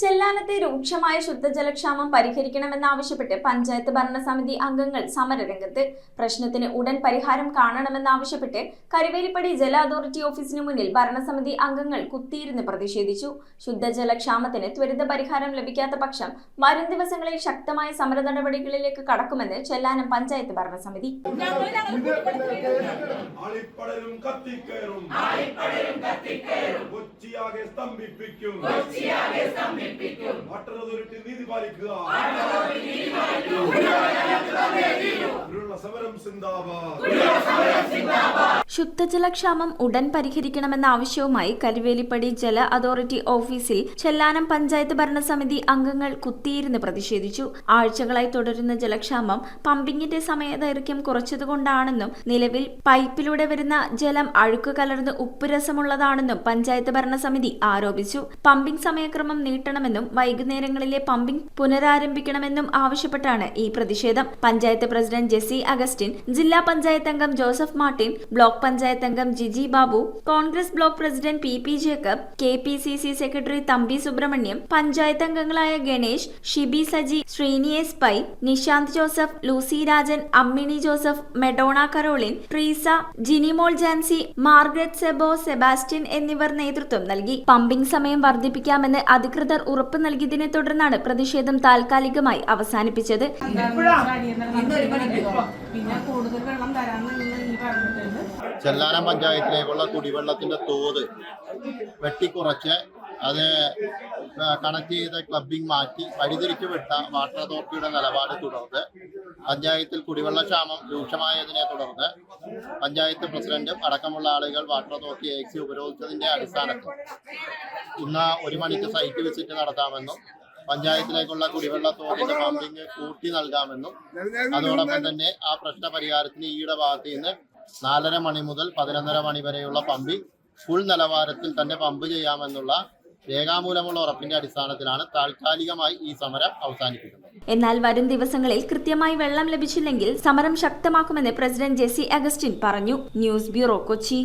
ചെല്ലാനത്തെ രൂക്ഷമായ ശുദ്ധജലക്ഷാമം പരിഹരിക്കണമെന്നാവശ്യപ്പെട്ട് പഞ്ചായത്ത് ഭരണസമിതി അംഗങ്ങൾ സമരരംഗത്ത്. പ്രശ്നത്തിന് ഉടൻ പരിഹാരം കാണണമെന്നാവശ്യപ്പെട്ട് കരുവേലിപ്പടി ജല അതോറിറ്റി ഓഫീസിന് മുന്നിൽ ഭരണസമിതി അംഗങ്ങൾ കുത്തിയിരുന്ന് പ്രതിഷേധിച്ചു. ശുദ്ധജലക്ഷാമത്തിന് ത്വരിത പരിഹാരം ലഭിക്കാത്ത പക്ഷം വരും ദിവസങ്ങളിൽ ശക്തമായ സമര നടപടികളിലേക്ക് കടക്കുമെന്ന് ചെല്ലാനം പഞ്ചായത്ത് ഭരണസമിതി. ശുദ്ധജലക്ഷാമം ഉടൻ പരിഹരിക്കണമെന്ന ആവശ്യവുമായി കരുവേലിപ്പടി ജല അതോറിറ്റി ഓഫീസിൽ ചെല്ലാനം പഞ്ചായത്ത് ഭരണസമിതി അംഗങ്ങൾ കുത്തിയിരുന്ന് പ്രതിഷേധിച്ചു. ആഴ്ചകളായി തുടരുന്ന ജലക്ഷാമം പമ്പിങ്ങിന്റെ സമയദൈർഘ്യം കുറച്ചതുകൊണ്ടാണെന്നും നിലവിൽ പൈപ്പിലൂടെ വരുന്ന ജലം അഴുക്ക് കലർന്ന് ഉപ്പുരസമുള്ളതാണെന്നും പഞ്ചായത്ത് ഭരണസമിതി ആരോപിച്ചു. പമ്പിംഗ് സമയക്രമം നീട്ടണമെന്നും വൈകുന്നേരങ്ങളിലെ പമ്പിംഗ് പുനരാരംഭിക്കണമെന്നും ആവശ്യപ്പെട്ടാണ് ഈ പ്രതിഷേധം. പഞ്ചായത്ത് പ്രസിഡന്റ് ജെസി അഗസ്റ്റിൻ, ജില്ലാ പഞ്ചായത്ത് അംഗം ജോസഫ് മാർട്ടിൻ, ബ്ലോക്ക് പഞ്ചായത്ത് അംഗം Giji Babu, Congress block president P Jacob, KPCC secretary Thampi Subramaniam, panchayat അംഗങ്ങളായ ഗണേഷ്, ഷിബി സജി, ശ്രീനിയേസ് പൈ, നിശാന്ത് ജോസഫ്, ലൂസി രാജൻ, അമ്മിണി ജോസഫ്, മെഡോണ കരോളിൻ, ട്രീസ, ജിനിമോൾ ജാൻസി, മാർഗ്രറ്റ് സെബോ, സെബാസ്റ്റ്യൻ എന്നിവർ നേതൃത്വം നൽകി. പമ്പിംഗ് സമയം വർദ്ധിപ്പിക്കാമെന്ന് അധികൃതർ ഉറപ്പ് നൽകിയതിനെ തുടർന്നാണ് പ്രതിഷേധം താൽക്കാലികമായി അവസാനിപ്പിച്ചത്. ചെല്ലാനം പഞ്ചായത്തിലേക്കുള്ള കുടിവെള്ളത്തിന്റെ തോത് വെട്ടിക്കുറച്ച് അത് കണക്ട് ചെയ്ത ക്ലബിംഗ് മാറ്റി വഴിതിരിച്ചു വിട്ട വാട്ടർ അതോറിറ്റിയുടെ നിലപാട് തുടർന്ന് പഞ്ചായത്തിൽ കുടിവെള്ളക്ഷാമം രൂക്ഷമായതിനെ തുടർന്ന് പഞ്ചായത്ത് പ്രസിഡന്റും അടക്കമുള്ള ആളുകൾ വാട്ടർ അതോറിറ്റി AXC ഉപരോധിച്ചതിന്റെ അടിസ്ഥാനത്തിൽ ഇന്ന് 1 മണിക്ക് സൈറ്റ് വിസിറ്റ് നടത്താമെന്നും പഞ്ചായത്തിലേക്കുള്ള കുടിവെള്ള തോതിന്റെ പമ്പിങ് കൂട്ടി നൽകാമെന്നും അതോടൊപ്പം തന്നെ ആ പ്രശ്ന പരിഹാരത്തിന് ഈയുടെ ഭാഗത്ത് നിന്ന് 4:30 മണി മുതൽ 11:30 മണി വരെയുള്ള പമ്പിങ് ഫുൾ നിലവാരത്തിൽ തന്നെ പമ്പ് ചെയ്യാമെന്നുള്ള രേഖാമൂലമുള്ള ഉറപ്പിന്റെ അടിസ്ഥാനത്തിലാണ് താൽക്കാലികമായി ഈ സമരം അവസാനിപ്പിക്കുന്നത്. എന്നാൽ വരും ദിവസങ്ങളിൽ കൃത്യമായി വെള്ളം ലഭിച്ചില്ലെങ്കിൽ സമരം ശക്തമാക്കുമെന്ന് പ്രസിഡന്റ് ജെസി അഗസ്റ്റിൻ പറഞ്ഞു. News bureau, Kochi.